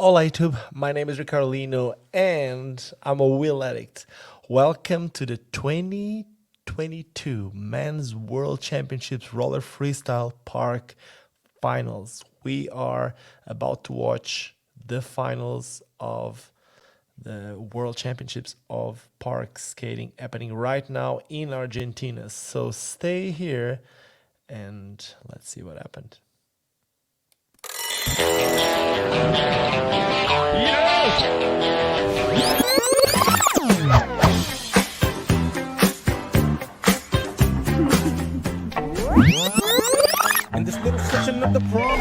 Hola YouTube, my name is Ricardo Lino and I'm a wheel addict. Welcome to the 2022 Men's World Championships Roller Freestyle Park Finals. We are about to watch the finals of the World Championships of Park Skating happening right now in Argentina. So stay here and let's see what happened. In this little section of the prom.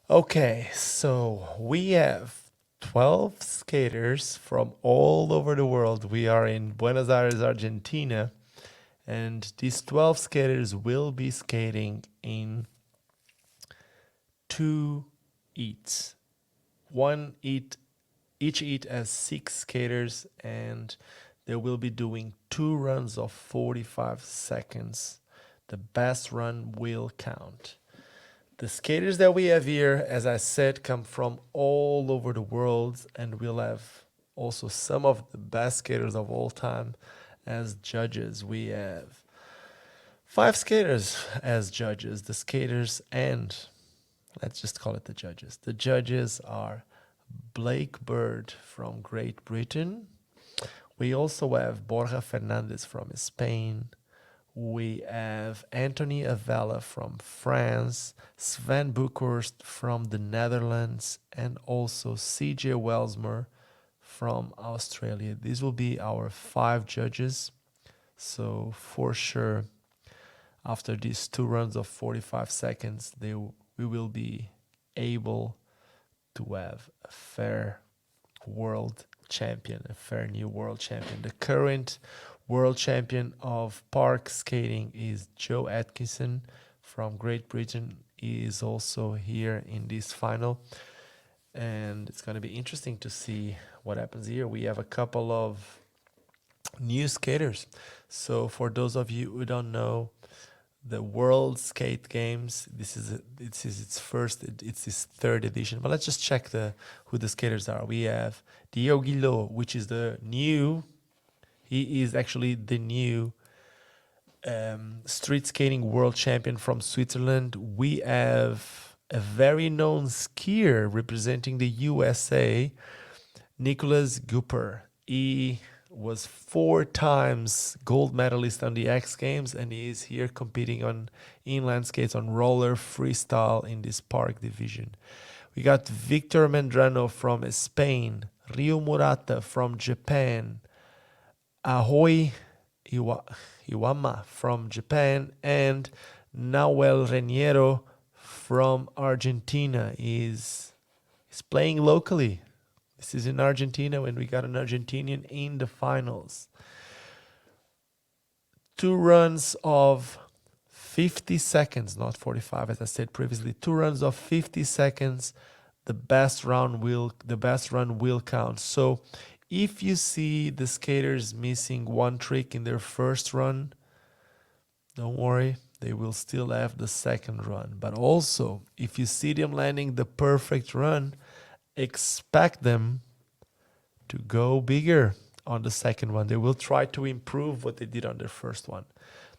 Okay, so we have 12 skaters from all over the world. We are in Buenos Aires, Argentina, and these 12 skaters will be skating in two heats. One heat, each heat has 6 skaters, and they will be doing 2 runs of 45 seconds. The best run will count. The skaters that we have here, as I said, come from all over the world, and we'll have also some of the best skaters of all time as judges. We have 5 skaters as judges, the skaters, and let's just call it the judges. The judges are Blake Bird from Great Britain. We also have Borja Fernandez from Spain. We have Anthony Avella from France, Sven Buchhorst from the Netherlands, and also CJ Welsmer from Australia. These will be our 5 judges. So for sure, after these 2 runs of 45 seconds, we will be able to have a fair world champion, a fair new world champion. The current world champion of park skating is Joe Atkinson from Great Britain. He is also here in this final, and it's going to be interesting to see what happens here. We have a couple of new skaters. So for those of you who don't know, the World Skate Games, it's its third edition. But let's just check who the skaters are. We have Diogo, which is he is actually the new street skating world champion from Switzerland. We have a very known skier representing the USA, Nicholas Gupper. He was 4 times gold medalist on the X Games, and he is here competing on inline skates, on roller freestyle in this park division. We got Victor Mendrano from Spain, Ryo Murata from Japan, Ahoy Iwama from Japan, and Nahuel Reniero from Argentina. He's playing locally. This is in Argentina when we got an Argentinian in the finals. 2 runs of 50 seconds, not 45, as I said previously. 2 runs of 50 seconds. The best run will count. So if you see the skaters missing one trick in their first run, don't worry, they will still have the second run. But also, if you see them landing the perfect run, expect them to go bigger on the second one. They will try to improve what they did on their first one.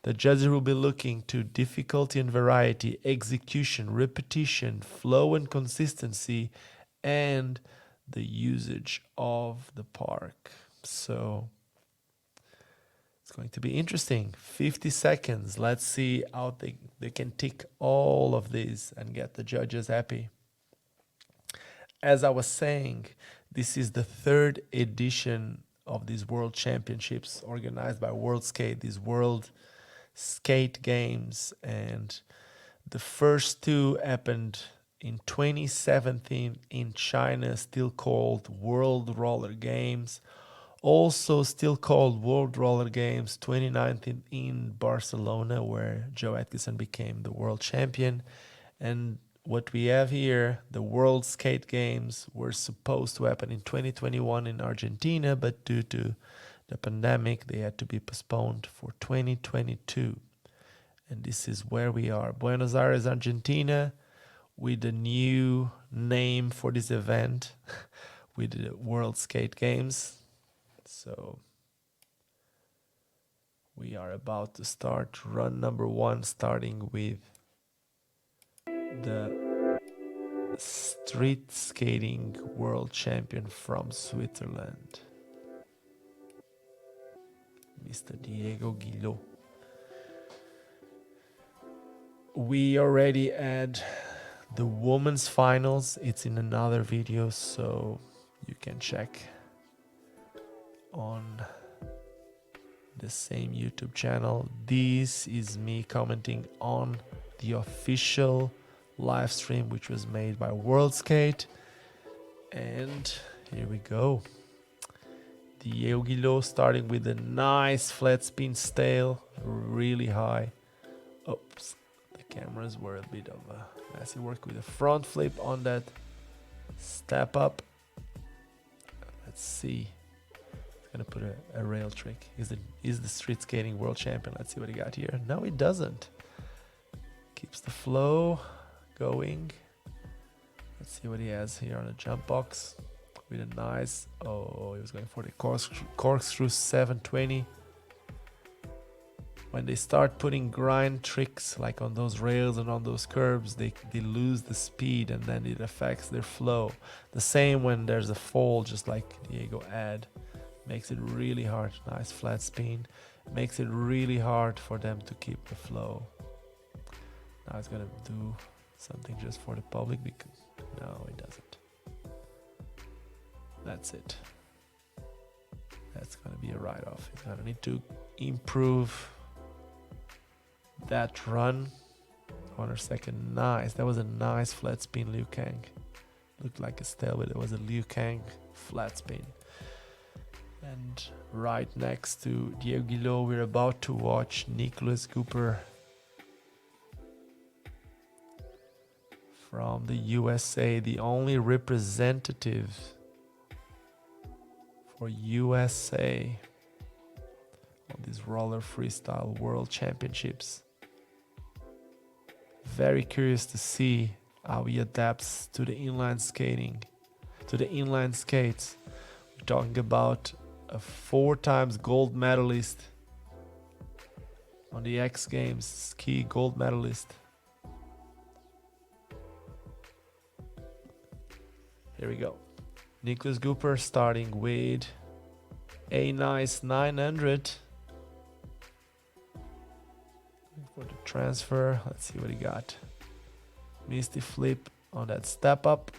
The judges will be looking to difficulty and variety, execution, repetition, flow and consistency, and the usage of the park. So it's going to be interesting. 50 seconds. Let's see how they can tick all of these and get the judges happy. As I was saying, this is the third edition of these World Championships organized by World Skate, these World Skate Games, and the first 2 happened in 2017 in China, still called World Roller Games. Also still called World Roller Games 2019 in Barcelona, where Joe Atkinson became the world champion. And what we have here, the World Skate Games, were supposed to happen in 2021 in Argentina, but due to the pandemic, they had to be postponed for 2022. And this is where we are, Buenos Aires, Argentina, with a new name for this event, with the World Skate Games. So we are about to start run number 1, starting with the street skating world champion from Switzerland, Mr. Diego Guillot. We already had the women's finals. It's in another video, so you can check on the same YouTube channel. This is me commenting on the official live stream, which was made by World Skate. And here we go. Diego Guillot starting with a nice flat spin stale, really high. Oops, the cameras were a bit of a messy work with a front flip on that step up. Let's see. It's gonna put a rail trick. Is the street skating world champion? Let's see what he got here. No, it doesn't. Keeps the flow going. Let's see what he has here on the jump box with a nice, oh, he was going for the corkscrew 720. When they start putting grind tricks like on those rails and on those curbs, they lose the speed and then it affects their flow. The same when there's a fall, just like Diego had, makes it really hard. Nice flat spin, makes it really hard for them to keep the flow. Now it's gonna do something just for the public, because no, it doesn't. That's it. That's gonna be a write-off. He's gonna need to improve that run. 1/2 nice. That was a nice flat spin Liu Kang. Looked like a stale, but it was a Liu Kang flat spin. And right next to Diego Guillot, we're about to watch Nicholas Cooper from the USA, the only representative for USA on these roller freestyle world championships. Very curious to see how he adapts to the inline skating, to the inline skates. We're talking about a 4 times gold medalist on the X Games, ski gold medalist. Here we go. Nicholas Cooper starting with a nice 900. For the transfer, let's see what he got. Misty flip on that step up.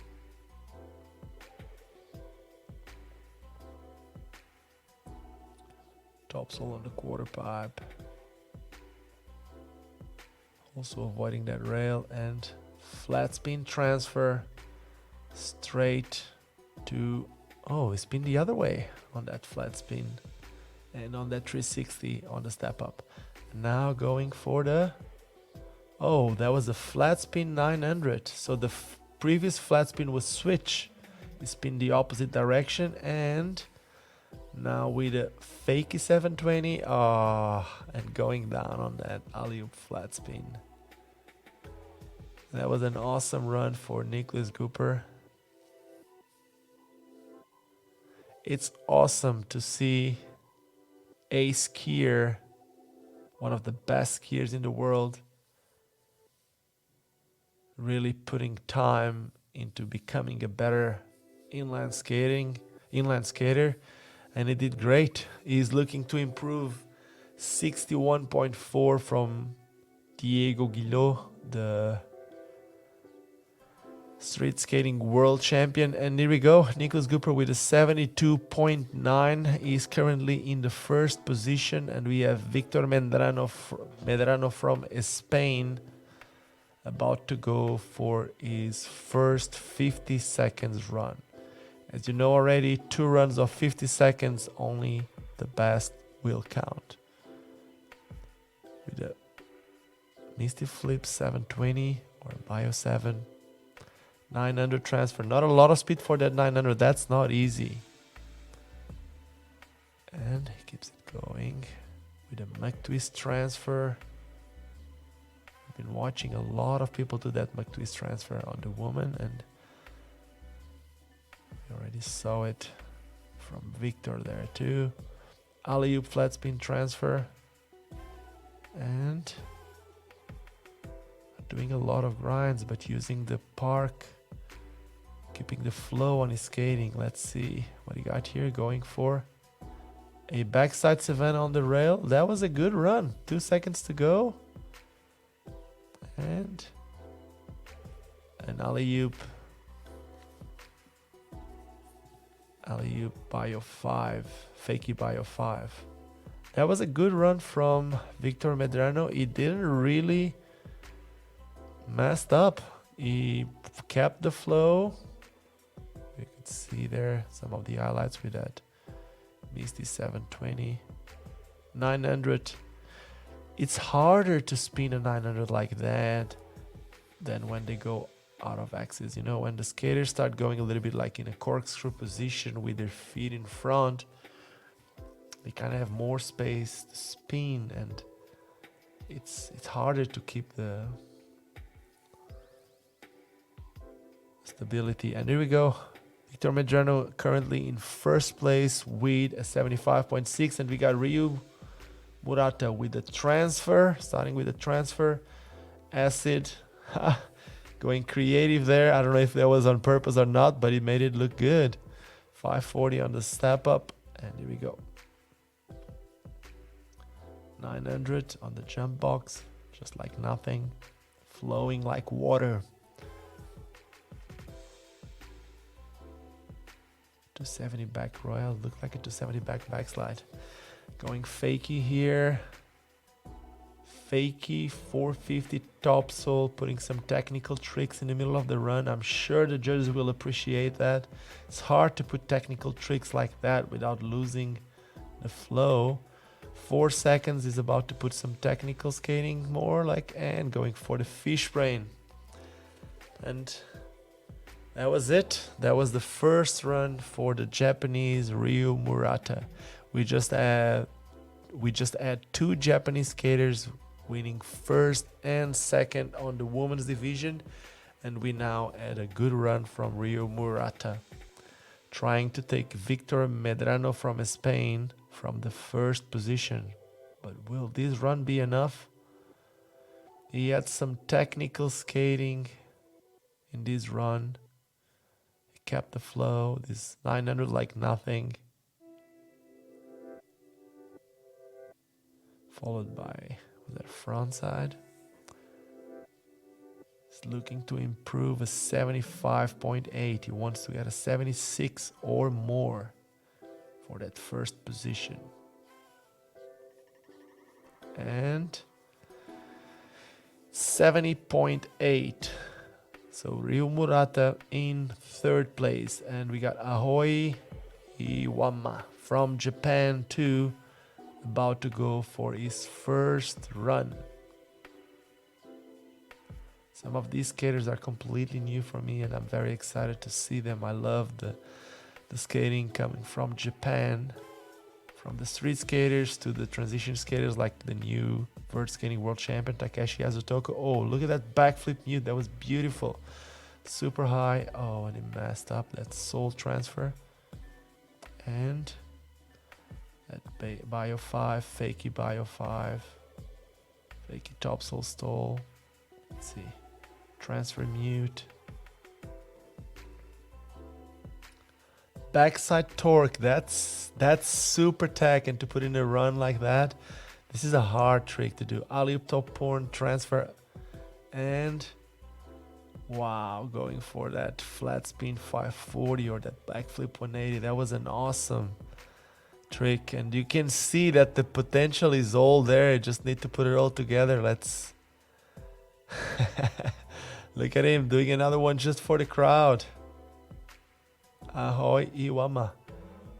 Topsoil on the quarter pipe. Also avoiding that rail, and flat spin transfer straight to, oh, it's been the other way on that flat spin and on that 360 on the step up. Now going for the, oh, that was a flat spin 900. So the previous flat spin was switch. He spin the opposite direction, and now with a fakey 720, and going down on that alley-oop flat spin. That was an awesome run for Nicholas Cooper. It's awesome to see a skier, one of the best skiers in the world, really putting time into becoming a better inline skater, and he did great. He's looking to improve 61.4 from Diego Guillot, the street skating world champion. And here we go, Nicholas Cooper with a 72.9. He's currently in the first position, and we have Victor Medrano from Spain about to go for his first 50 seconds run. As you know already, 2 runs of 50 seconds, only the best will count. With a Misty Flip 720 or Bio 7. 900 transfer. Not a lot of speed for that 900. That's not easy. And he keeps it going with a Mac Twist transfer. been watching a lot of people do that McTwist transfer on the woman, and we already saw it from Victor there too. Alley-oop flat spin transfer, and doing a lot of grinds, but using the park, keeping the flow on his skating. Let's see what he got here. Going for a backside Savannah on the rail. That was a good run. 2 seconds to go. And an alley-oop. Alley-oop bio 5. Fakey bio 5. That was a good run from Victor Medrano. He didn't really messed up. He kept the flow. You can see there some of the highlights with that Misty 720. 900. It's harder to spin a 900 like that than when they go out of axis. You know, when the skaters start going a little bit like in a corkscrew position with their feet in front, they kind of have more space to spin, and it's harder to keep the stability. And here we go. Victor Medrano currently in first place with a 75.6, and we got Ryu Murata with the transfer, starting with the transfer. Acid going creative there. I don't know if that was on purpose or not, but he made it look good. 540 on the step up, and here we go. 900 on the jump box, just like nothing, flowing like water. 270 back royal, looked like a 270 back backslide. Going fakey here. Fakey 450 topsoul, putting some technical tricks in the middle of the run. I'm sure the judges will appreciate that. It's hard to put technical tricks like that without losing the flow. 4 seconds is about to put some technical skating more like, and going for the fish brain. And that was it. That was the first run for the Japanese Ryu Murata. We just had 2 Japanese skaters winning first and second on the women's division, and we now had a good run from Ryu Murata, trying to take Victor Medrano from Spain from the first position. But will this run be enough? He had some technical skating in this run. He kept the flow. This 900 like nothing. Followed by the front side. He's looking to improve a 75.8. He wants to get a 76 or more for that first position. And 70.8. So Ryu Murata in third place. And we got Ahoy Iwama from Japan too, about to go for his first run. Some of these skaters are completely new for me, and I'm very excited to see them. I love the skating coming from Japan, from the street skaters to the transition skaters like the new vert skating world champion Takeshi Azutoko. Oh, look at that backflip mute. That was beautiful. Super high. Oh, and he messed up that soul transfer. And that bio 5, fakey bio 5, fakey topsoul stall. Let's see, transfer mute, backside torque. That's super tech, and to put in a run like that, this is a hard trick to do. Alley-oop top porn transfer, and wow, going for that flat spin 540 or that backflip 180. That was an awesome trick, and you can see that the potential is all there. You just need to put it all together. Let's look at him doing another one just for the crowd. Ahoy Iwama.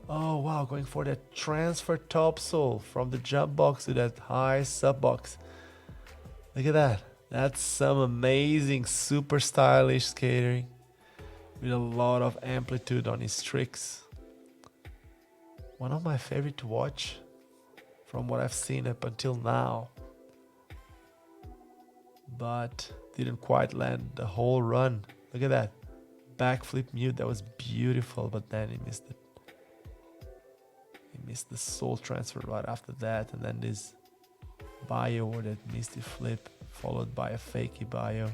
Oh wow, going for that transfer topsoul from the jump box to that high sub box. Look at that. That's some amazing, super stylish skating with a lot of amplitude on his tricks. One of my favorite to watch from what I've seen up until now. but didn't quite land the whole run. Look at that. Backflip mute, that was beautiful, but then he missed it. He missed the soul transfer right after that, and then this bio or that misty flip followed by a fakey bio.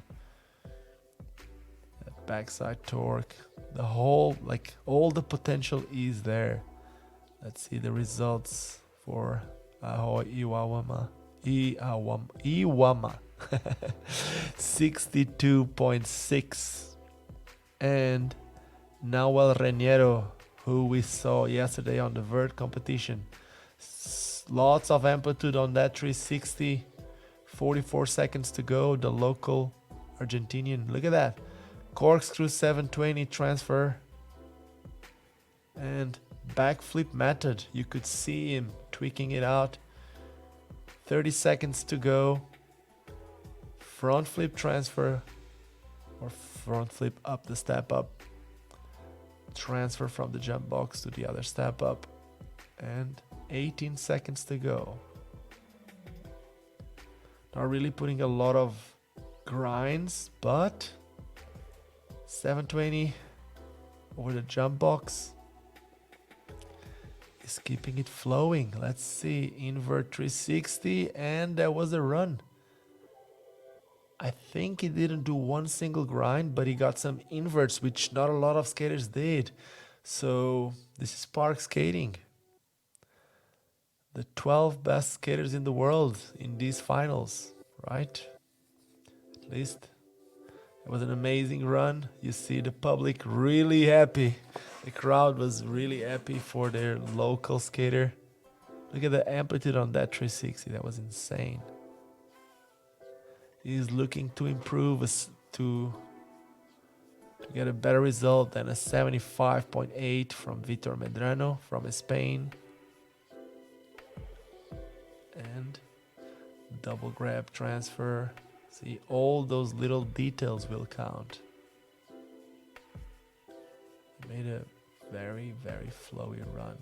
That backside torque. The whole, like, all the potential is there. Let's see the results for Ahoy Iwama. Iwama. 62.6. And Nahuel Reñero, who we saw yesterday on the vert competition. Lots of amplitude on that 360. 44 seconds to go. The local Argentinian. Look at that. Corkscrew 720 transfer. And backflip method. You could see him tweaking it out. 30 seconds to go. Front flip transfer. Or front flip up the step up. Transfer from the jump box to the other step up. And 18 seconds to go. Not really putting a lot of grinds, but 720 over the jump box is keeping it flowing. Let's see, invert 360, and there was a run. I think he didn't do one single grind, but he got some inverts, which not a lot of skaters did. So this is park skating. The 12 best skaters in the world in these finals, right? At least. It was an amazing run. You see the public really happy. The crowd was really happy for their local skater. Look at the amplitude on that 360. That was insane. He's looking to improve to get a better result than a 75.8 from Vitor Medrano from Spain. And double grab transfer. See, all those little details will count. He made a very, very flowy run.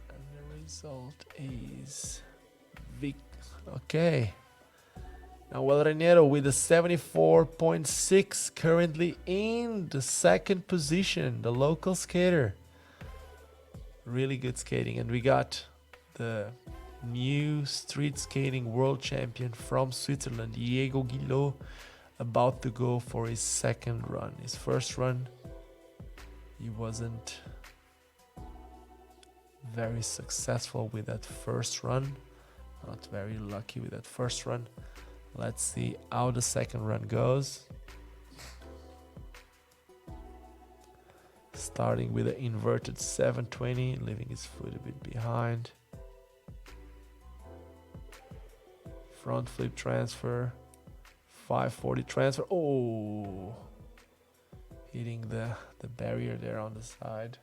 And the result is okay. Nahuel Reñero with a 74.6, currently in the second position, the local skater. Really good skating. And we got the new street skating world champion from Switzerland, Diego Guillot, about to go for his second run. His first run, he wasn't very successful with that first run. Not very lucky with that first run. Let's see how the second run goes. Starting with an inverted 720, leaving his foot a bit behind. Front flip transfer. 540 transfer. Oh! Hitting the barrier there on the side.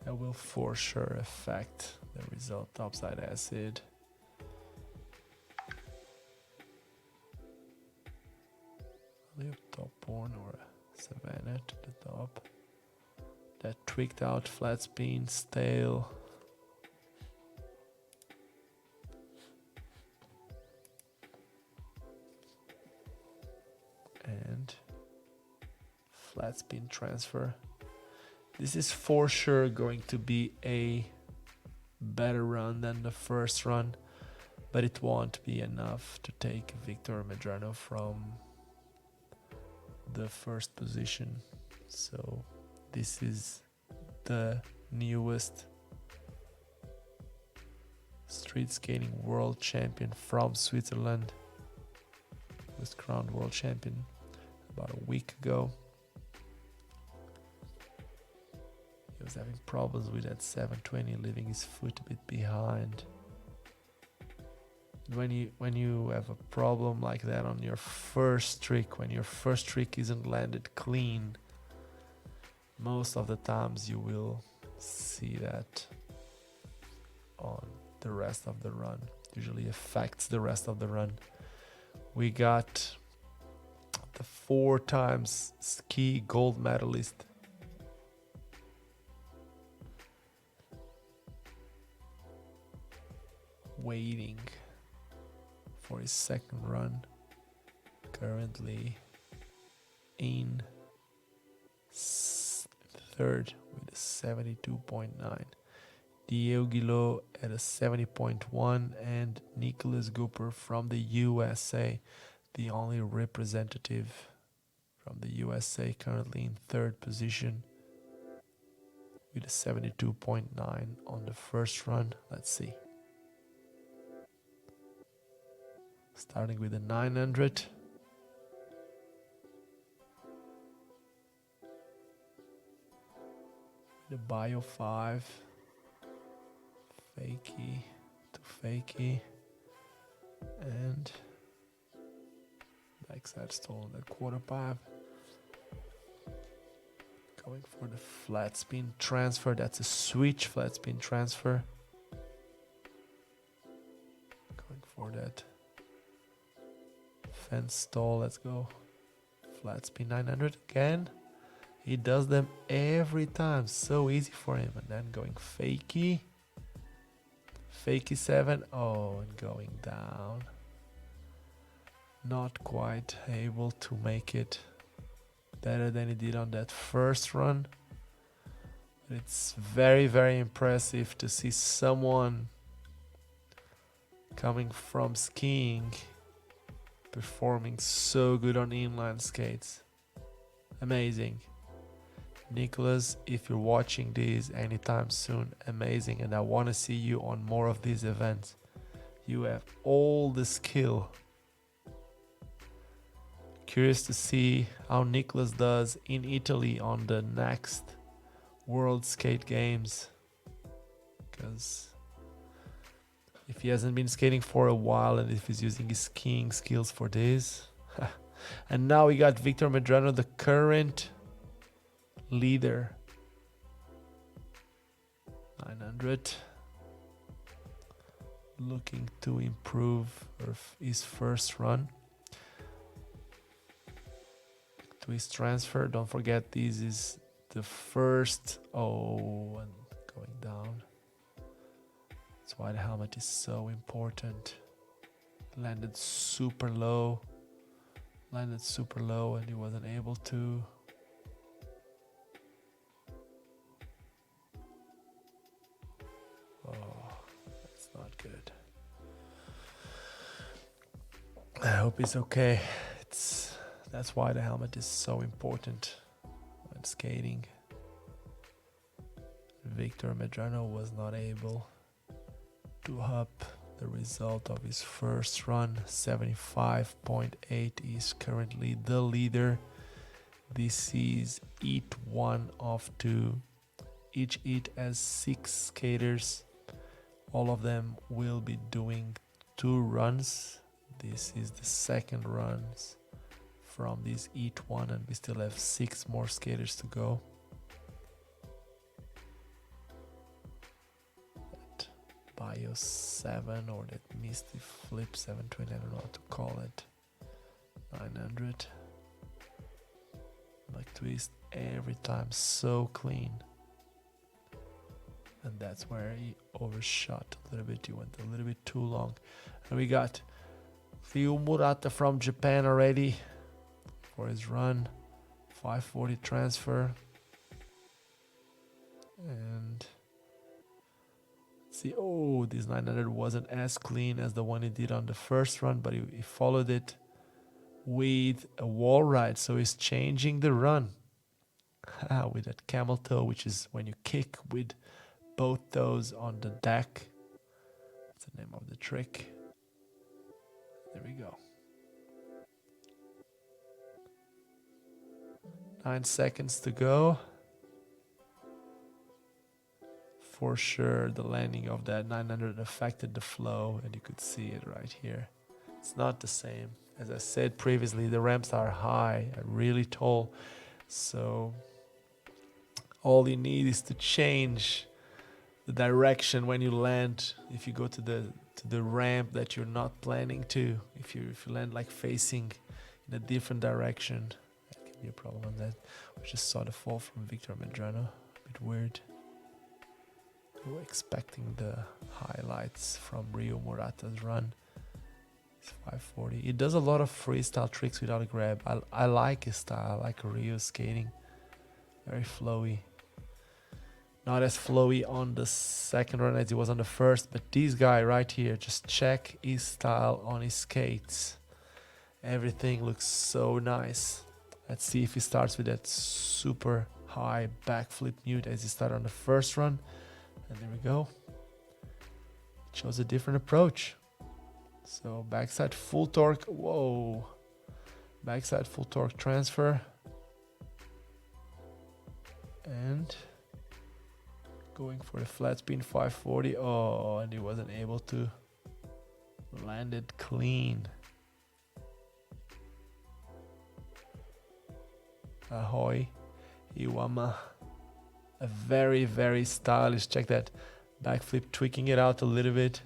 That will for sure affect the result. Topside acid. Top horn or a Savannah to the top. That tweaked out flat spin, stale. And flat spin transfer. This is for sure going to be a better run than the first run, but it won't be enough to take Vitor Medrano from the first position. So this is the newest street skating world champion from Switzerland. Was crowned world champion about a week ago. He was having problems with that 720, leaving his foot a bit behind. When you have a problem like that on your first trick, when your first trick isn't landed clean, most of the times you will see that on the rest of the run. Usually affects the rest of the run. We got the 4 times ski gold medalist waiting for his second run. Currently in third with a 72.9. Diego Guillot at a 70.1, and Nicholas Gooper from the USA, the only representative from the USA, currently in third position with a 72.9 on the first run. Let's see. Starting with a 900. The Bio 5. Fakie to fakie. And backside stall on the quarter pipe. Going for the flat spin transfer. That's a switch flat spin transfer. Going for that fence stall. Let's go. Flat spin 900 again. He does them every time. So easy for him. And then going fakie. Fakie 7. Oh, and going down. Not quite able to make it better than he did on that first run. But it's very, very impressive to see someone coming from skiing performing so good on inline skates. Amazing. Nicholas, if you're watching this anytime soon, amazing, and I want to see you on more of these events. You have all the skill. Curious to see how Nicholas does in Italy on the next World Skate Games, because if he hasn't been skating for a while and if he's using his skiing skills for this. And now we got Victor Medrano, the current leader. 900. Looking to improve his first run. Twist transfer. Don't forget, this is the first. Oh, and going down. That's why the helmet is so important. Landed super low. And he wasn't able to. Oh, that's not good. I hope he's okay. That's why the helmet is so important when skating. Victor Medrano was not able to up the result of his first run. 75.8 is currently the leader. This is heat 1 of 2. Each heat has 6 skaters. All of them will be doing 2 runs. This is the second runs from this heat 1, and we still have 6 more skaters to go. That Bio 7 or that Misty Flip 720, I don't know how to call it. 900. Like twist every time, so clean. And that's where he overshot a little bit. He went a little bit too long. And we got Ryu Murata from Japan already for his run. 540 transfer. And see, oh, this 900 wasn't as clean as the one he did on the first run, but he followed it with a wall ride. So he's changing the run with that camel toe, which is when you kick with both toes on the deck. That's the name of the trick. There we go. 9 seconds to go. For sure, the landing of that 900 affected the flow, and you could see it right here. It's not the same. As I said previously, the ramps are high, really tall. So all you need is to change the direction when you land. If you go to the ramp that you're not planning to, if you land like facing in a different direction, that can be a problem on that. We just saw the fall from Victor Medrano. A bit weird. We're expecting the highlights from Rio Murata's run. It's 540. It does a lot of freestyle tricks without a grab. I like his style. I like Rio's skating. Very flowy. Not as flowy on the second run as it was on the first, but this guy right here, just check his style on his skates. Everything looks so nice. Let's see if he starts with that super high backflip mute as he started on the first run. And there we go. It shows a different approach. So backside full torque. Whoa. Backside full torque transfer. And going for the flat spin 540. Oh, and he wasn't able to land it clean. Ahoy, Iwama. A very, very stylish, check that, backflip, tweaking it out a little bit.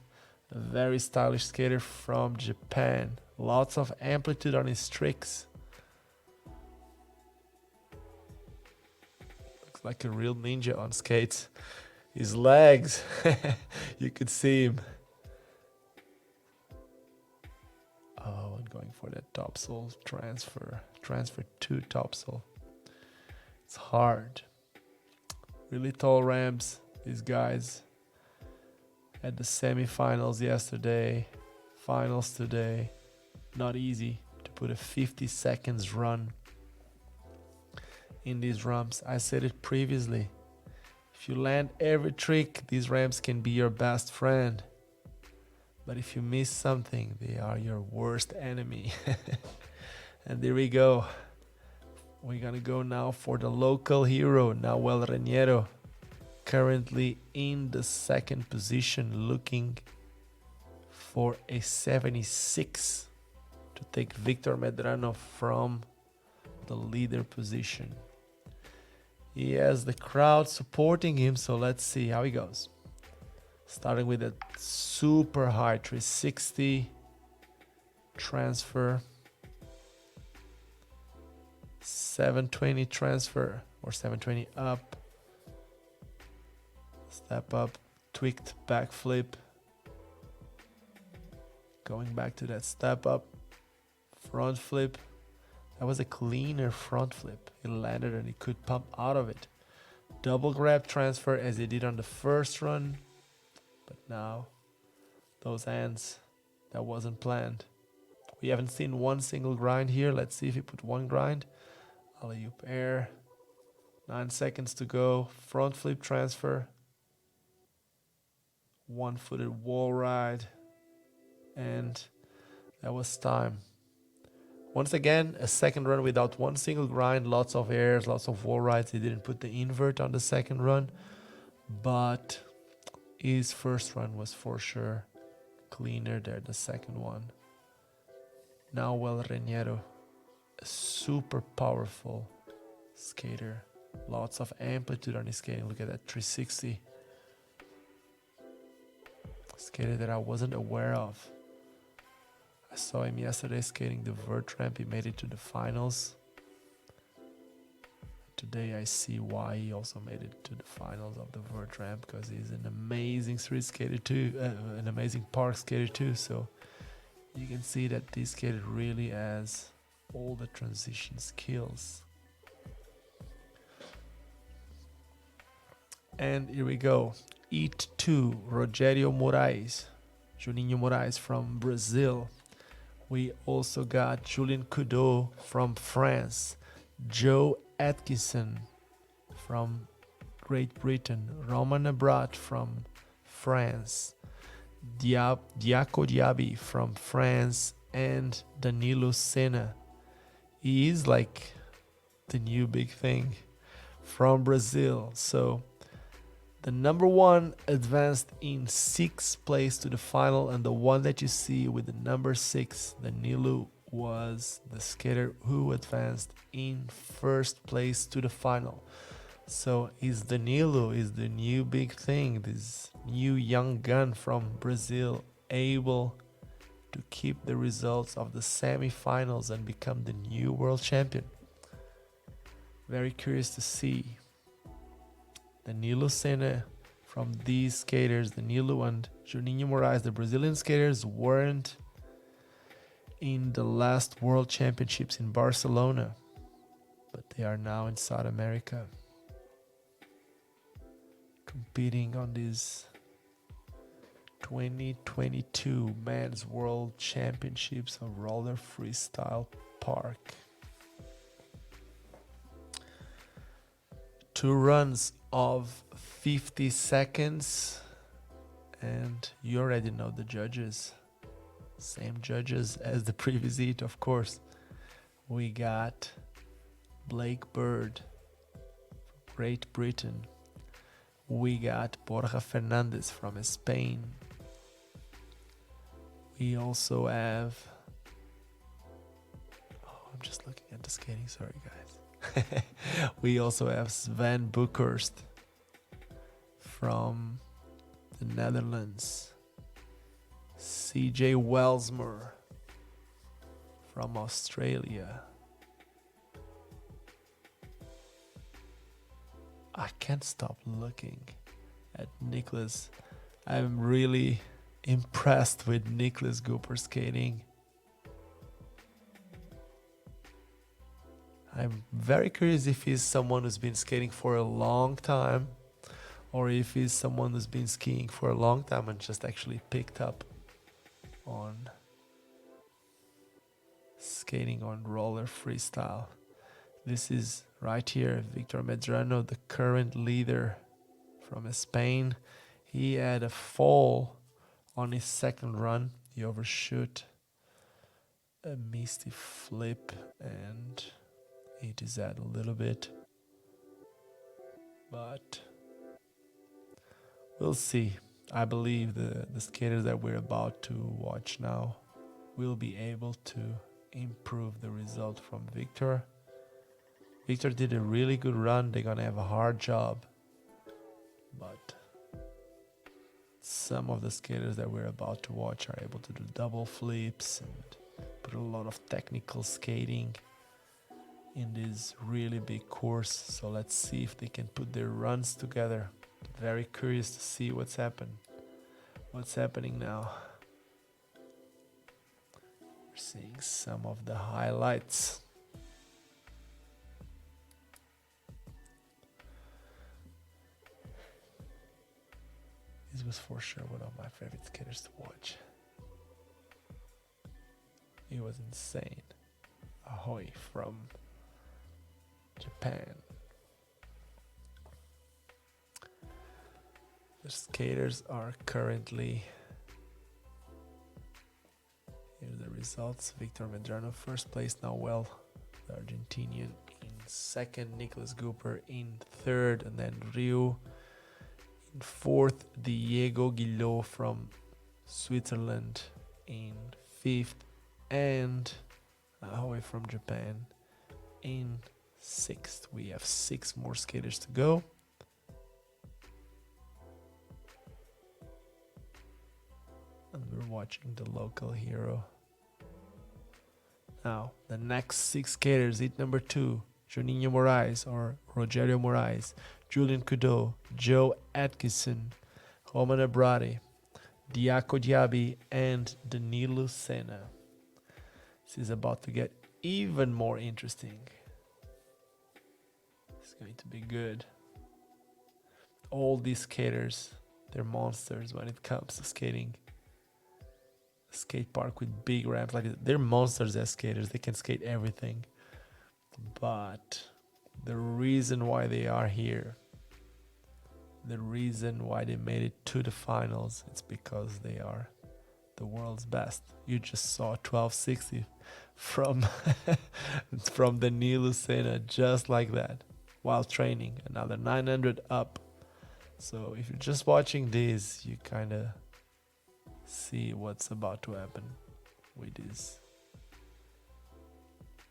A very stylish skater from Japan. Lots of amplitude on his tricks. Looks like a real ninja on skates. His legs, you could see him. Oh, and going for that topsoul transfer. Transfer to topsoul. It's hard. Really tall ramps. These guys at the semifinals yesterday, finals today. Not easy to put a 50 seconds run in these ramps. I said it previously. If you land every trick, these ramps can be your best friend. But if you miss something, they are your worst enemy. And there we go. We're gonna go now for the local hero, Nahuel Reñero. Currently in the second position, looking for a 76 to take Victor Medrano from the leader position. He has the crowd supporting him, so let's see how he goes. Starting with a super high 360 transfer. 720 transfer or 720 up. Step up, tweaked backflip. Going back to that step up. Front flip. That was a cleaner front flip. He landed and he could pump out of it. Double grab transfer as he did on the first run. But now, those hands, that wasn't planned. We haven't seen one single grind here. Let's see if he put one grind. Alley-oop air. 9 seconds to go. Front flip transfer. One-footed wall ride. And that was time. Once again, a second run without one single grind. Lots of airs, lots of wall rides. He didn't put the invert on the second run. But his first run was for sure cleaner than the second one. Nahuel Reñero, a super powerful skater. Lots of amplitude on his skating. Look at that 360. Skater that I wasn't aware of. I saw him yesterday skating the vert ramp. He made it to the finals. Today I see why he also made it to the finals of the vert ramp, because he's an amazing street skater too, an amazing park skater too. So you can see that this skater really has all the transition skills. And here we go. Eat 2, Rogério Moraes, Juninho Moraes from Brazil. We also got Julien Coudeau from France, Joe Atkinson from Great Britain, Roman Abrat from France, Diaco Diaby from France, and Danilo Senna. He is like the new big thing from Brazil. So the number one advanced in 6th place to the final, and the one that you see with the number 6, Danilo, was the skater who advanced in 1st place to the final. So is Danilo is the new big thing, this new young gun from Brazil, able to keep the results of the semi-finals and become the new world champion. Very curious to see. Danilo Senna from these skaters, Danilo and Juninho Moraes, the Brazilian skaters, weren't in the last World Championships in Barcelona, but they are now in South America, competing on this 2022 Men's World Championships of Roller Freestyle Park. 2 runs of 50 seconds, and you already know the judges. Same judges as the previous heat, of course. We got Blake Bird from Great Britain. We got Borja Fernandez from Spain. We also have... Oh, I'm just looking at the skating, sorry guys. We also have Sven Bukhurst from the Netherlands. CJ Welsmer from Australia. I can't stop looking at Nicholas. I'm really impressed with Nicholas Gooper skating. I'm very curious if he's someone who's been skating for a long time, or if he's someone who's been skiing for a long time and just actually picked up on skating on roller freestyle. This is right here, Victor Medrano, the current leader from Spain. He had a fall on his second run. He overshoot a misty flip and hit his head a little bit. But we'll see. I believe the skaters that we're about to watch now will be able to improve the result from Victor. Victor did a really good run. They're gonna have a hard job, but some of the skaters that we're about to watch are able to do double flips and put a lot of technical skating in this really big course. So let's see if they can put their runs together. Very curious to see what's happening now. We're seeing some of the highlights. This was for sure one of my favorite skaters to watch. He was insane. Ahoy from Japan. The skaters are currently... Here are the results. Victor Medrano first place, Noel, the Argentinian, in second, Nicholas Gooper in third, and then Rio in fourth, Diego Guillot from Switzerland in fifth, and Ahoy from Japan in sixth. We have 6 more skaters to go. And we're watching the local hero. Now, the next 6 skaters, heat number 2, Juninho Moraes or Rogério Moraes, Julian Coudeau, Joe Atkinson, Roman Abrati, Diaco Diaby, and Danilo Senna. This is about to get even more interesting. It's going to be good. All these skaters, they're monsters when it comes to skating. Skate park with big ramps like this. They're monsters as skaters. They can skate everything. But the reason why they are here, the reason why they made it to the finals, it's because they are the world's best. You just saw 1260 from from Danilo Senna, just like that, while training. Another 900 up. So if you're just watching this, you kind of see what's about to happen with this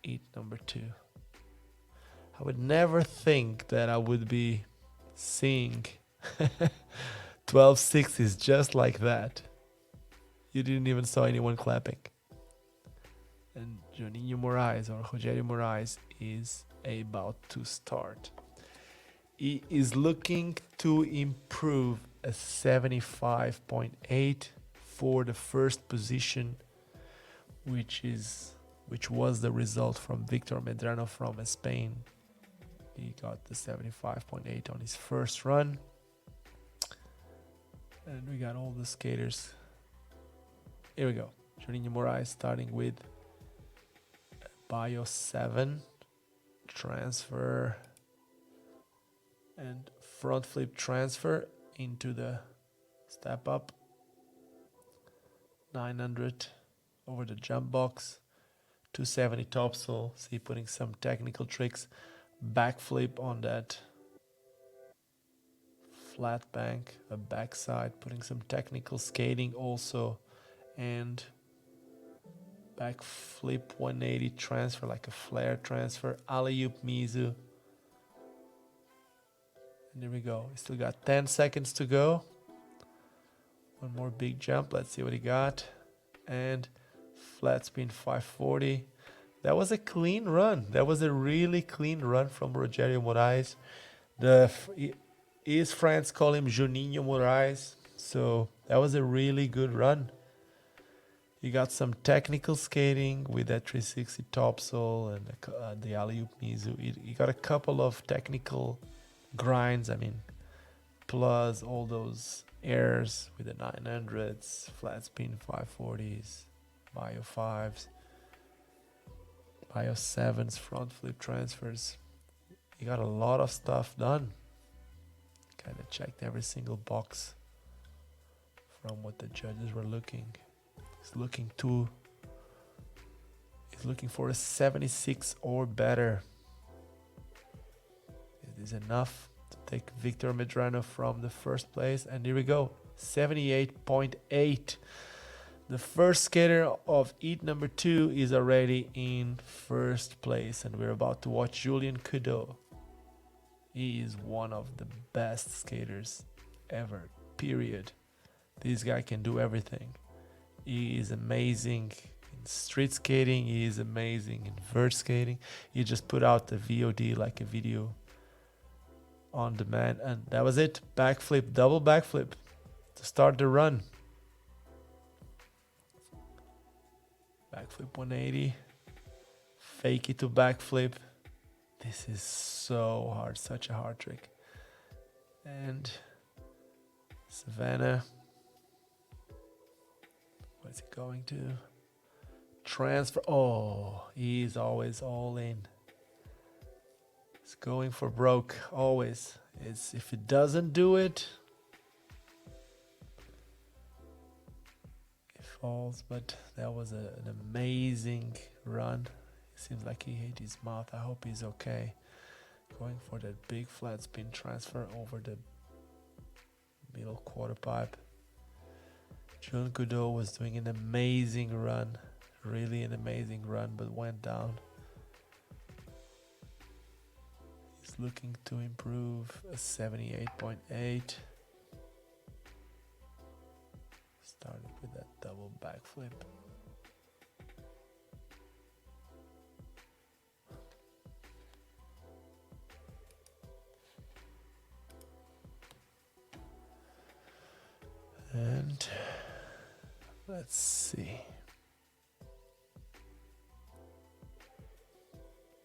heat number 2. I would never think that I would be seeing 1260s just like that. You didn't even saw anyone clapping. And Juninho Moraes or Rogério Moraes is about to start. He is looking to improve a 75.8 for the first position, which was the result from Victor Medrano from Spain. He got the 75.8 on his first run. And we got all the skaters. Here we go. Juninho Moraes starting with Bio 7 transfer and front flip transfer into the step up. 900 over the jump box. 270 topsoul. See, putting some technical tricks. Backflip on that flat bank, a backside, putting some technical skating also, and backflip 180 transfer, like a flare transfer, alley-oop Mizu. And there we go. We still got 10 seconds to go. One more big jump. Let's see what he got. And flat spin 540. That was a clean run. That was a really clean run from Rogério Moraes. His friends call him Juninho Moraes. So that was a really good run. He got some technical skating with that 360 topsoul and the alley-oop Mizu. He got a couple of technical grinds. I mean, plus all those airs with the 900s, flat spin 540s, Bio 5s, Bio 7s, front flip transfers. He got a lot of stuff done. Kind of checked every single box from what the judges were looking. He's looking for a 76 or better. It is enough to take Victor Medrano from the first place. And here we go, 78.8. The first skater of heat number 2 is already in first place. And we're about to watch Julian Coudeau. He is one of the best skaters ever, period. This guy can do everything. He is amazing in street skating. He is amazing in vert skating. He just put out the VOD, like a video on demand. And that was it. Backflip, double backflip to start the run. Backflip 180. Fake it to backflip. This is so hard, such a hard trick. And Savannah. What is he going to? Transfer. Oh, he's always all in. He's going for broke, always. If he doesn't do it, he falls. But that was an amazing run. Seems like he hit his mouth. I hope he's okay. Going for that big flat spin transfer over the middle quarter pipe. Julian Coudeau was doing an amazing run. Really an amazing run, but went down. He's looking to improve a 78.8. Started with that double backflip. And let's see.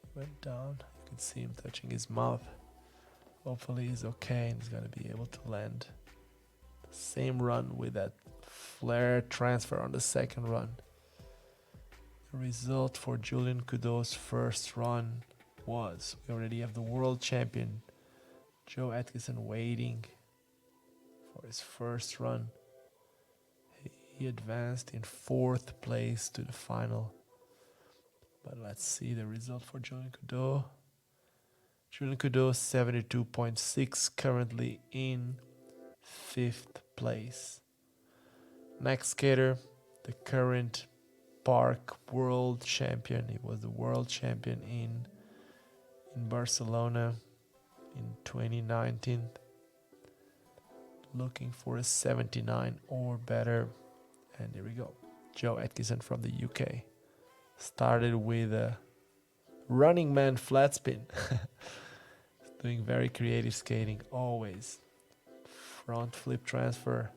He went down. You can see him touching his mouth. Hopefully he's okay and he's gonna be able to land the same run with that flare transfer on the second run. The result for Julian Coudeau's first run was, we already have the world champion Joe Atkinson waiting for his first run. He advanced in 4th place to the final. But let's see the result for Julian Coudeau. Julian Coudeau 72.6, currently in 5th place. Next skater, the current park world champion. He was the world champion in Barcelona in 2019. Looking for a 79 or better. And here we go. Joe Atkinson from the UK. Started with a running man flat spin. Doing very creative skating always. Front flip transfer.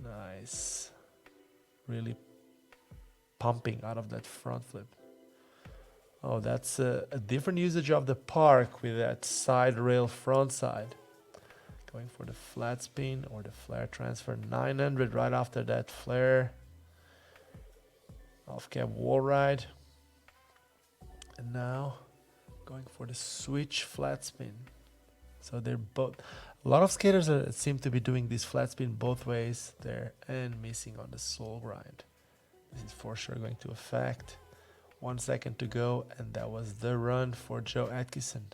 Nice. Really pumping out of that front flip. Oh, that's a different usage of the park with that side rail front side. Going for the flat spin or the flare transfer. 900 right after that flare. Off cab wall ride. And now going for the switch flat spin. So they're both, a lot of skaters seem to be doing this flat spin both ways there and missing on the soul grind. This is for sure going to affect. 1 second to go, and that was the run for Joe Atkinson.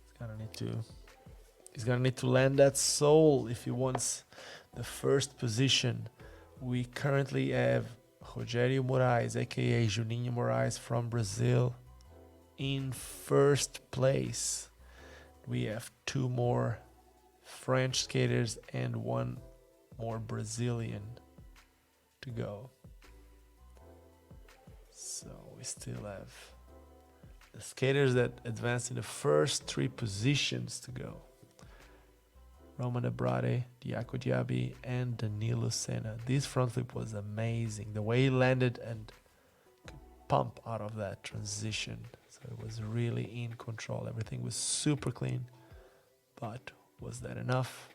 He's gonna need to land that soul if he wants the first position. We currently have Rogério Moraes, aka Juninho Moraes from Brazil, in first place. We have 2 more French skaters and 1 more Brazilian to go. So we still have the skaters that advanced in the first 3 positions to go. Roman Abrade, Diaco Diaby, and Danilo Senna. This front flip was amazing. The way he landed and could pump out of that transition. So it was really in control. Everything was super clean. But was that enough?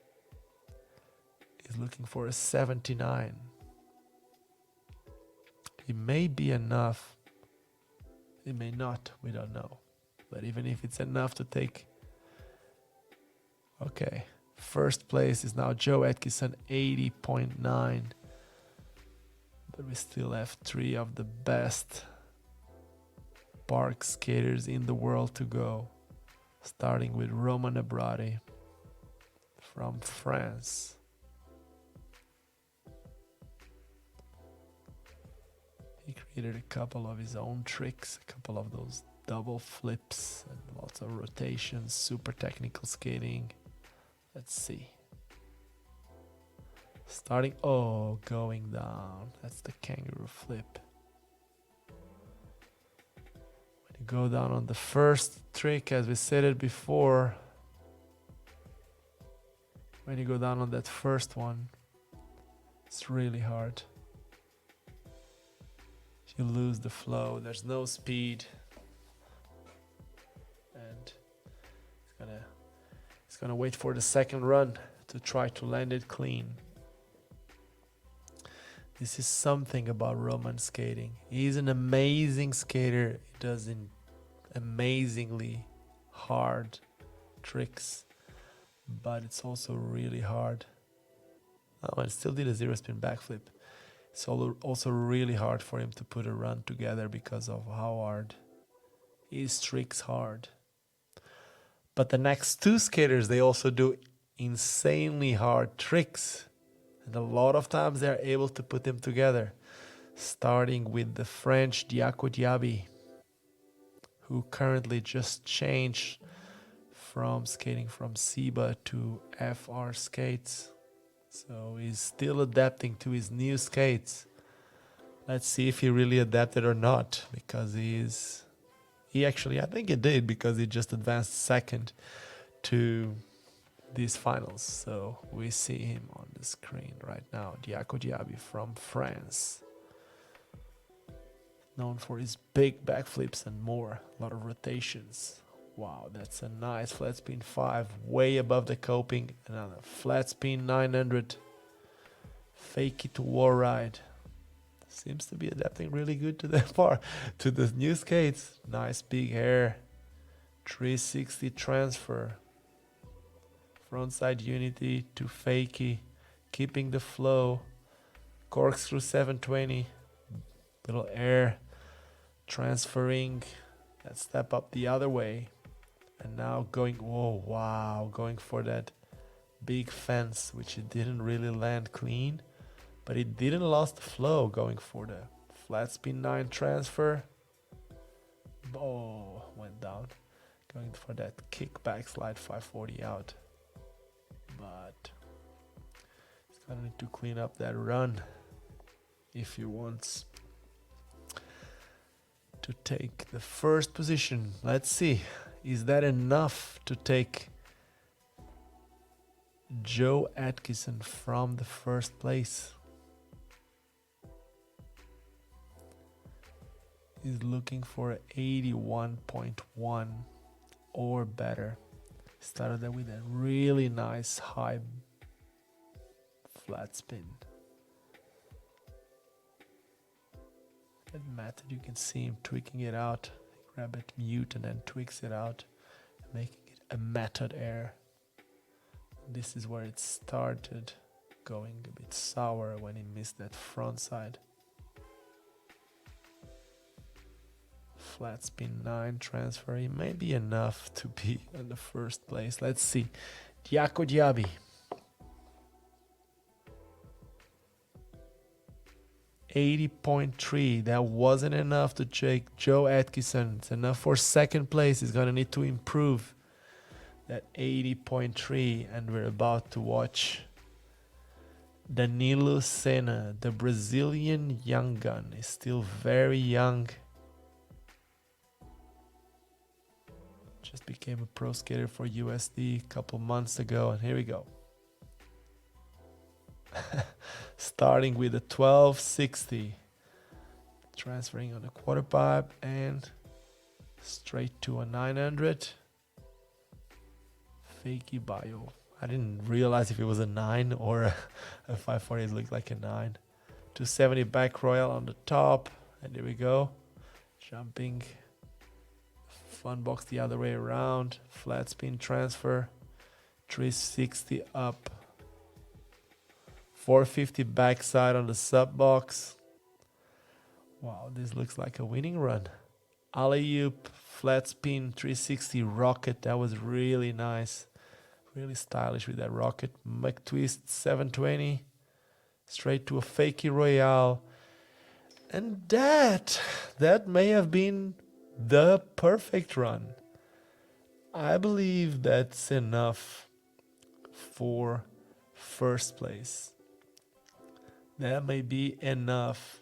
He's looking for a 79. It may be enough. It may not. We don't know. But even if it's enough to take... Okay. First place is now Joe Atkinson, 80.9. But we still have 3 of the best park skaters in the world to go. Starting with Roman Abrade from France. He created a couple of his own tricks, a couple of those double flips and lots of rotations, super technical skating. Let's see. Starting, going down. That's the kangaroo flip. When you go down on the first trick, as we said it before, when you go down on that first one, it's really hard. You lose the flow, there's no speed. And it's gonna wait for the second run to try to land it clean. This is something about Roman skating. He's an amazing skater. He does amazingly hard tricks, but it's also really hard. Oh, and still did a 0 spin backflip. It's also really hard for him to put a run together because of how hard his tricks hard. But the next 2 skaters, they also do insanely hard tricks. And a lot of times they're able to put them together. Starting with the French Diaco Diaby, who currently just changed from skating from SIBA to FR skates. So he's still adapting to his new skates. Let's see if he really adapted or not, because he actually, I think he did, because he just advanced second to these finals. So we see him on the screen right now. Diaco Diaby from France. Known for his big backflips and more. A lot of rotations. Wow, that's a nice flat spin 5, way above the coping. Another flat spin 900. Fake it to wall ride. Seems to be adapting really good to the new skates. Nice big hair. 360 transfer. Frontside unity to fakie. Keeping the flow. Corkscrew 720. Little air. Transferring. That step up the other way. And now going, going for that big fence, which it didn't really land clean. But it didn't lose the flow, going for the flat spin 9 transfer. Went down. Going for that kickback slide 540 out. But he's gonna need to clean up that run if he wants to take the first position. Let's see. Is that enough to take Joe Atkinson from the first place. He's looking for 81.1 or better. Started there with a really nice high flat spin. That method, you can see him tweaking it out. Grab it mute and then tweaks it out, making it a method air. This is where it started going a bit sour when he missed that front side. Flat spin 9 transfer. It may be enough to be in the first place. Let's see. Diaco Diaby. 80.3. That wasn't enough to take Joe Atkinson. It's enough for second place. He's gonna need to improve that 80.3, and we're about to watch Danilo Senna, the Brazilian young gun. Is still very young. Just became a pro skater for USD a couple months ago, and here we go. Starting with a 1260, transferring on a quarter pipe and straight to a 900. Fakey bio. I didn't realize if it was a 9 or a 540. It looked like a 9. 270 back royal on the top, and here we go. Jumping fun box the other way around. Flat spin transfer. 360 up. 450 backside on the sub box. Wow, this looks like a winning run. Alley-oop, flat spin, 360 rocket. That was really nice. Really stylish with that rocket. McTwist 720. Straight to a fakie royale. And that may have been the perfect run. I believe that's enough for first place. That may be enough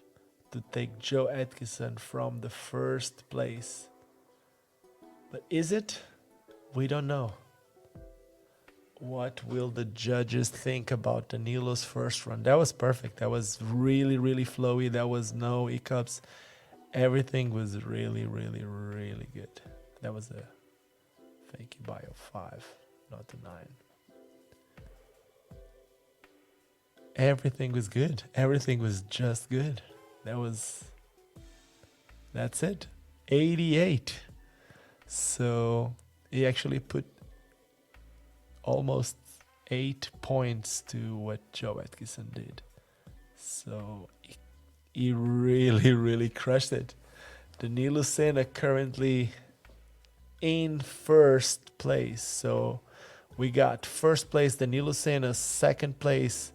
to take Joe Atkinson from the first place. But is it? We don't know. What will the judges think about Danilo's first run? That was perfect. That was really, really flowy. There was no hiccups. Everything was really, really, really good. That was a fakey bio 5, not a 9. Everything was good. Everything was just good. That's it. 88. So he actually put almost 8 points to what Joe Atkinson did. So he really, really crushed it. Danilo Senna currently in first place. So we got first place Danilo Senna, second place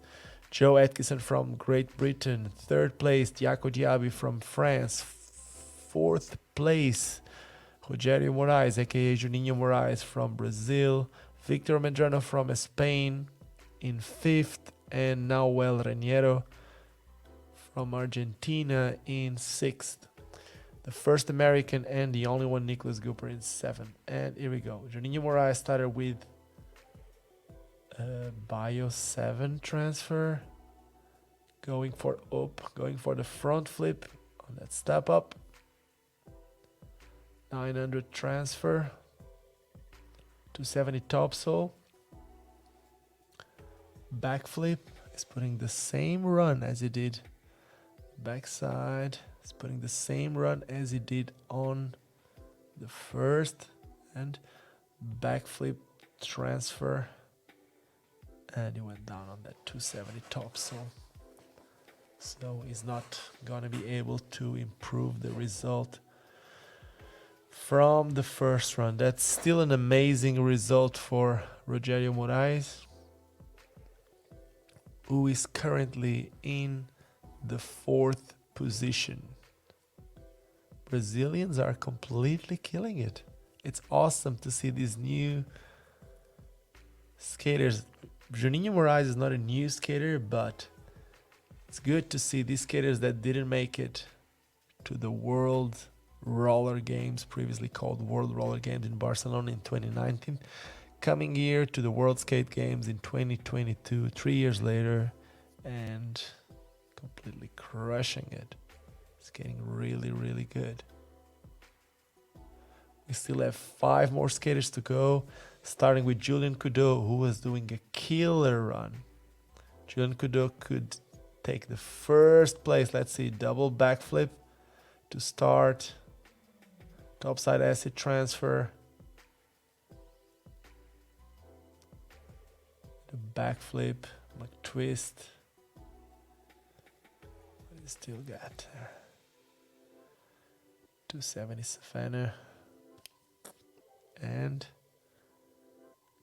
Joe Atkinson from Great Britain, third place Diaco Diaby from France, fourth place Rogério Moraes, aka Juninho Moraes from Brazil, Victor Medrano from Spain in fifth, and Nahuel Raniero from Argentina in sixth. The first American and the only one, Nicholas Gooper, in seventh. And here we go. Juninho Moraes started with bio 7 transfer, going for the front flip on that step up. 900 transfer, 270 topsoul, backflip. Is putting the same run as he did backside. Is putting the same run as he did on the first, and backflip transfer. And he went down on that 270 topsoul. So he's not gonna be able to improve the result from the first run. That's still an amazing result for Rogério Moraes, who is currently in the fourth position. Brazilians are completely killing it. It's awesome to see these new skaters. Juninho Moraes is not a new skater, but it's good to see these skaters that didn't make it to the World Roller Games, previously called World Roller Games in Barcelona in 2019, coming here to the World Skate Games in 2022, 3 years later, and completely crushing it. It's getting really, really good. We still have 5 more skaters to go, starting with Julien Coudeau, who was doing a killer run. Julien Coudeau could take the first place. Let's see, double backflip to start. Topside acid transfer. The backflip, like twist. What he still got there? 270 Savannah. And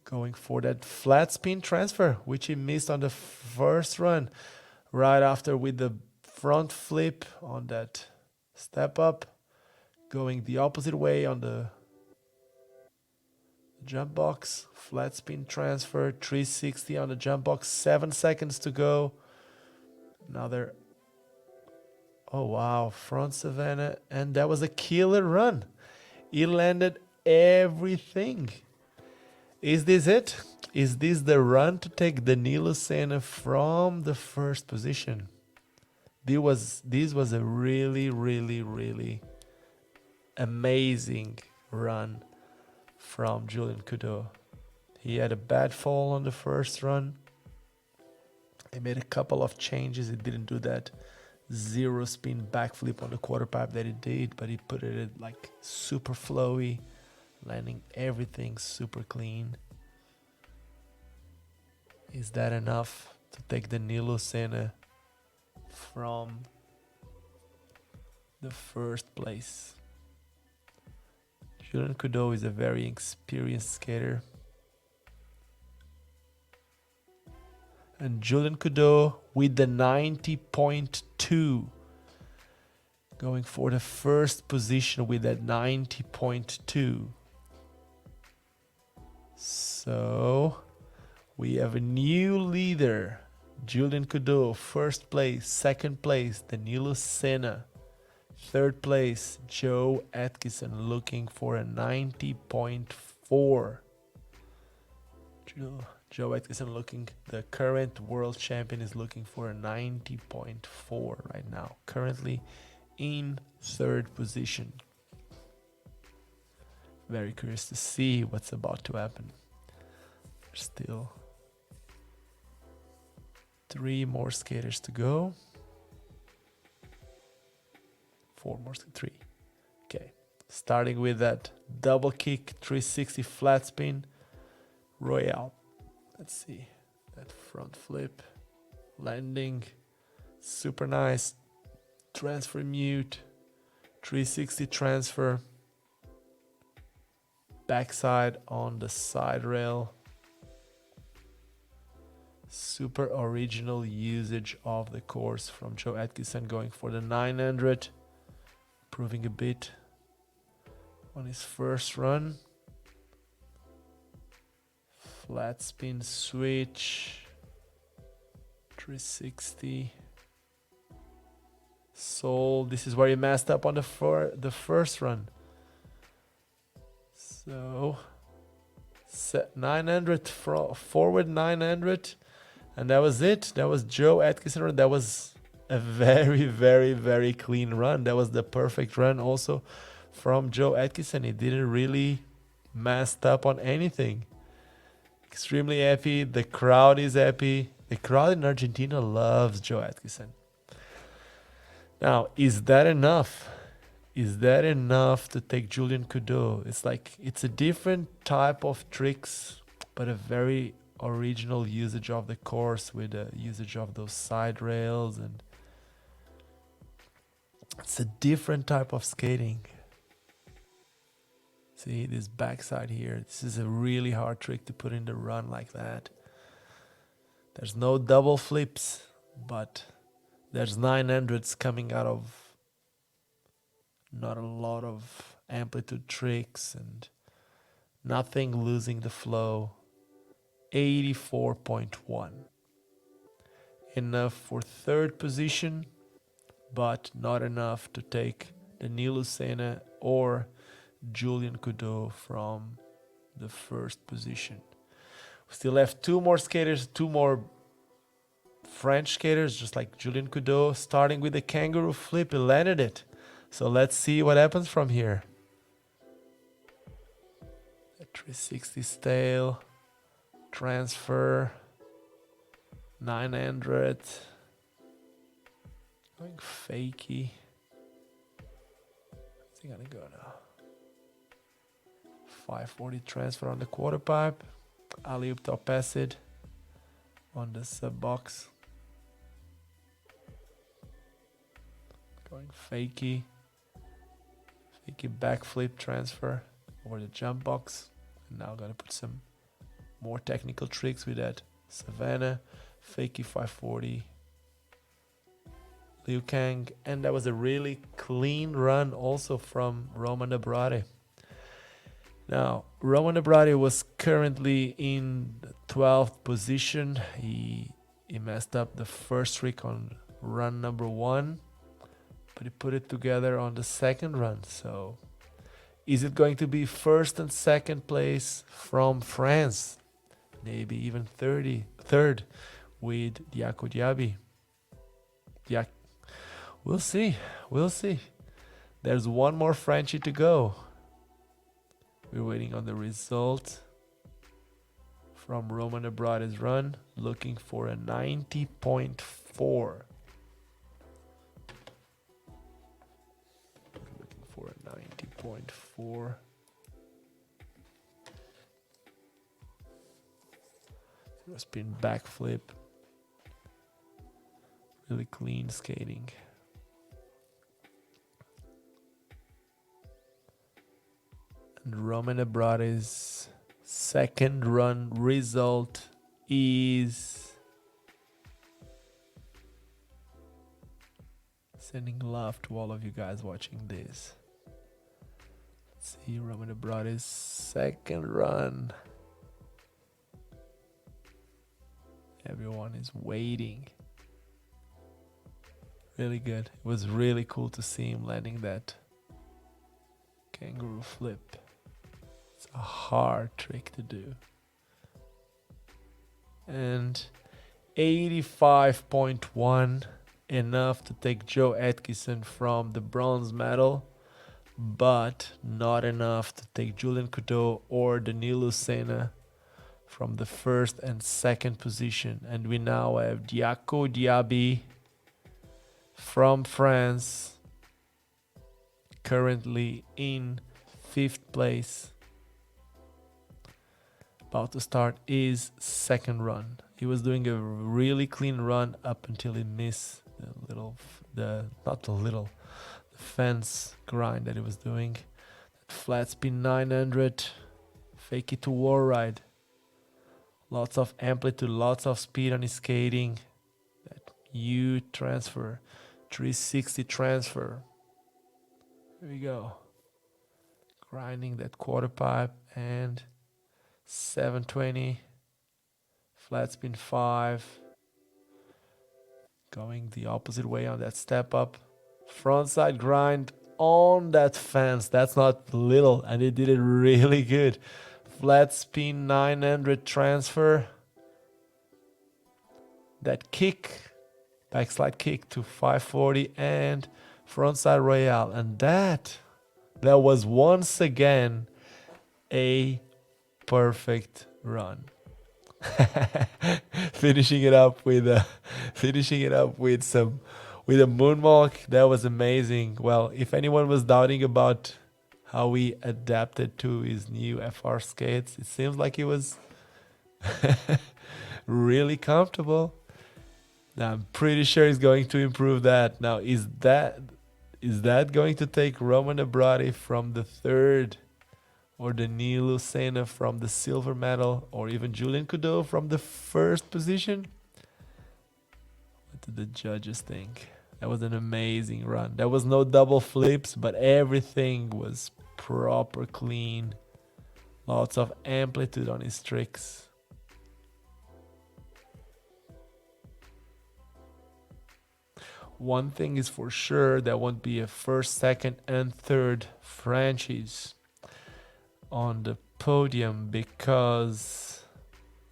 going for that flat spin transfer, which he missed on the first run. Right after with the front flip on that step up. Going the opposite way on the jump box. Flat spin transfer, 360 on the jump box. 7 seconds to go. Another... Oh wow, front Savannah. And that was a killer run. He landed everything. Is this it? Is this the run to take Danilo Senna from the first position? This was a really, really, really amazing run from Julien Coudeau. He had a bad fall on the first run. He made a couple of changes. He didn't do that 0 spin backflip on the quarter pipe that he did, but he put it like super flowy, landing everything super clean. Is that enough to take Danilo Senna from the first place? Julien Coudeau is a very experienced skater. And Julien Coudeau with the 90.2. Going for the first position with that 90.2. So we have a new leader. Julien Coudeau, first place. Second place, Danilo Senna. Third place, Joe Atkinson, looking for a 90.4. Joe Atkinson the current world champion is looking for a 90.4 right now. Currently in third position. Very curious to see what's about to happen. There's still 3 more skaters to go. 4 more, 3. Okay, starting with that double kick, 360 flat spin, Royale. Let's see, that front flip, landing, super nice, transfer mute, 360 transfer, backside on the side rail, super original usage of the course from Joe Atkinson, going for the 900. Improving a bit on his first run. Flat spin switch. 360. Soul. This is where he messed up on the first run. So 900 forward 900, and that was it. That was Joe Atkinson. That was a very, very, very clean run. That was the perfect run also from Joe Atkinson. He didn't really messed up on anything. Extremely happy. The crowd is happy. The crowd in Argentina loves Joe Atkinson. Now, is that enough? Is that enough to take Julien Coudeau? It's a different type of tricks, but a very original usage of the course with the usage of those side rails, and it's a different type of skating. See this backside here. This is a really hard trick to put in the run like that. There's no double flips, but there's 900s coming out of not a lot of amplitude tricks and nothing losing the flow. 84.1. Enough for third position, but not enough to take Danilo Senna or Julien Coudeau from the first position. We still have two more skaters, two more French skaters, just like Julien Coudeau, starting with the kangaroo flip. He landed it. So let's see what happens from here. A 360 stale, transfer, 900, going fakey. I think I'm gonna go now. 540 transfer on the quarter pipe, alley-oop top acid on the sub box. Going fakey backflip transfer over the jump box. And now gonna put some more technical tricks with that Savannah, fakey 540, Liu Kang, and that was a really clean run also from Roman Abrate. Now, Roman Abrate was currently in the 12th position. He messed up the first trick on run number 1, but he put it together on the second run. So is it going to be first and second place from France? Maybe even third with Diaco Diaby. Yeah, we'll see. We'll see. There's one more Frenchie to go. We're waiting on the result from Roman Abrate's run, looking for a 90.4. Looking for a 90.4. Spin backflip. Really clean skating. And Roman Abrate's second run result is sending love to all of you guys watching this. Let's see Roman Abrate's second run. Everyone is waiting. Really good. It was really cool to see him landing that kangaroo flip. It's a hard trick to do. And 85.1, enough to take Joe Atkinson from the bronze medal, but not enough to take Julien Coudeau or Danilo Senna from the first and second position. And we now have Diaco Diaby from France, currently in 5th place, about to start his second run. He was doing a really clean run up until he missed the fence grind that he was doing. That flat spin 900, fake it to war ride. Lots of amplitude, lots of speed on his skating. That U transfer, 360 transfer. Here we go. Grinding that quarter pipe and 720. Flat spin 5. Going the opposite way on that step up. Frontside grind on that fence. That's not little, and he did it really good. Flat spin 900 transfer. That kick, backslide kick to 540 and frontside royale. And that was once again a perfect run. finishing it up with a moonwalk. That was amazing. Well, if anyone was doubting about how he adapted to his new FR skates, it seems like he was really comfortable. Now, I'm pretty sure he's going to improve that. Now, is that going to take Roman Abrate from the third, or Danilo Senna from the silver medal, or even Julien Coudeau from the first position? What did the judges think? That was an amazing run. There was no double flips, but everything was proper clean. Lots of amplitude on his tricks. One thing is for sure, there won't be a first, second, and third Frenchies on the podium because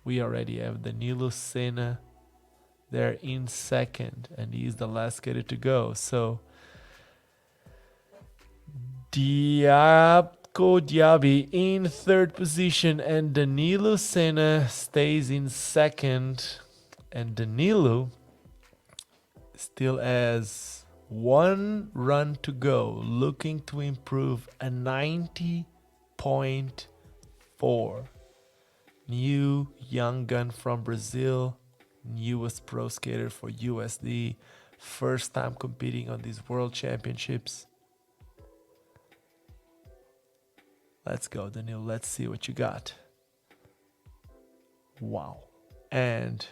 we already have Danilo Senna there in second, and he's the last skater to go. So Diabko Diaby in third position, and Danilo Senna stays in second. And Danilo still has one run to go, looking to improve a 90.4. New young gun from Brazil, newest pro skater for USD, first time competing on these world championships. Let's go, Danilo. Let's see what you got. Wow. And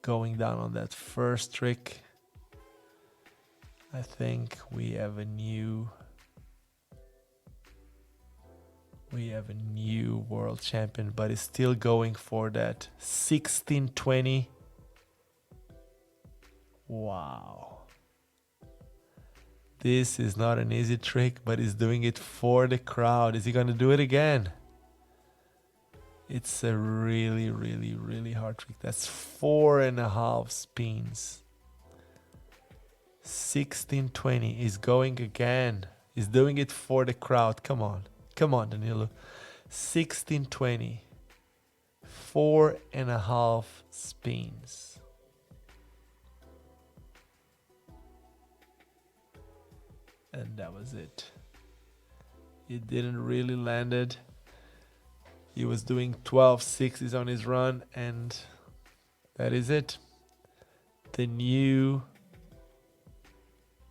going down on that first trick, I think we have a new world champion, but he's still going for that 1620. Wow. This is not an easy trick, but he's doing it for the crowd. Is he going to do it again? It's a really, really, really hard trick. That's 4.5 spins. 1620 is going again. He's doing it for the crowd. Come on. Come on, Danilo. 1620. 4.5 spins. And that was it. It didn't really land it. He was doing 12 sixes on his run, and that is it. The new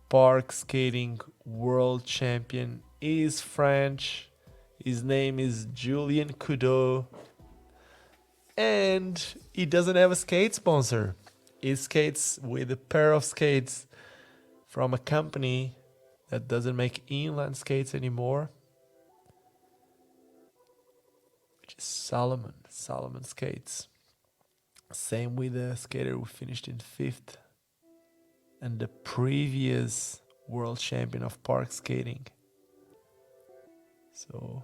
park skating world champion is French. His name is Julien Coudot, and he doesn't have a skate sponsor. He skates with a pair of skates from a company that doesn't make inline skates anymore, which is Salomon Skates. Same with the skater who finished in 5th and the previous world champion of park skating. So,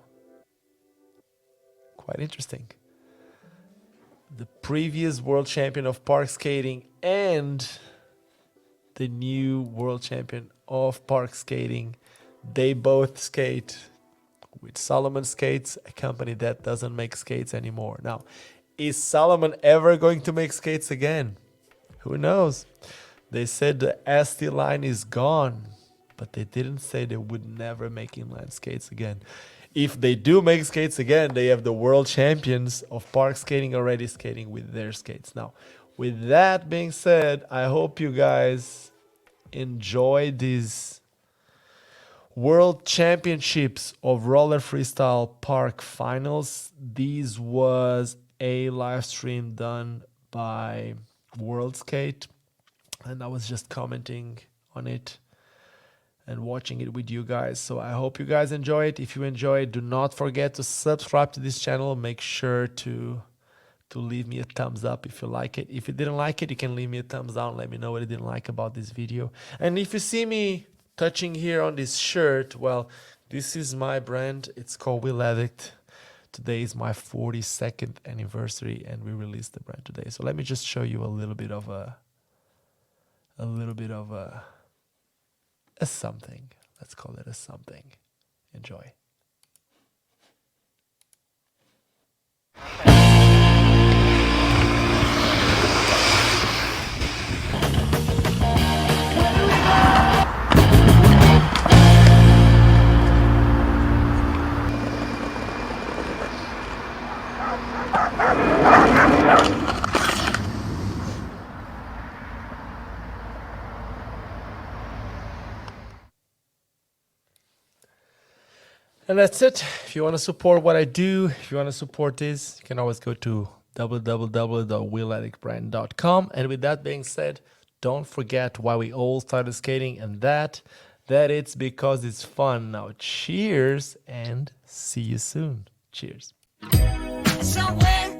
quite interesting. The previous world champion of park skating and the new world champion of park skating, they both skate with Salomon Skates, a company that doesn't make skates anymore. Now, is Salomon ever going to make skates again? Who knows? They said the ST line is gone, but they didn't say they would never make inline skates again. If they do make skates again, they have the world champions of park skating already skating with their skates. Now, with that being said, I hope you guys enjoy these World Championships of Roller Freestyle Park Finals. This was a live stream done by World Skate, and I was just commenting on it and watching it with you guys. So I hope you guys enjoy it. If you enjoy it, do not forget to subscribe to this channel. Make sure to leave me a thumbs up if you like it. If you didn't like it, you can leave me a thumbs down. Let me know what you didn't like about this video. And if you see me touching here on this shirt, well, this is my brand. It's called Wheeladdict. Today is my 42nd anniversary, and we released the brand today. So let me just show you a little bit of a something. Let's call it a something. Enjoy. And that's it. If you want to support what I do, if you want to support this, you can always go to www.wheeladdict.com. And with that being said, don't forget why we all started skating, and that it's because it's fun. Now, cheers and see you soon. Cheers. Somewhere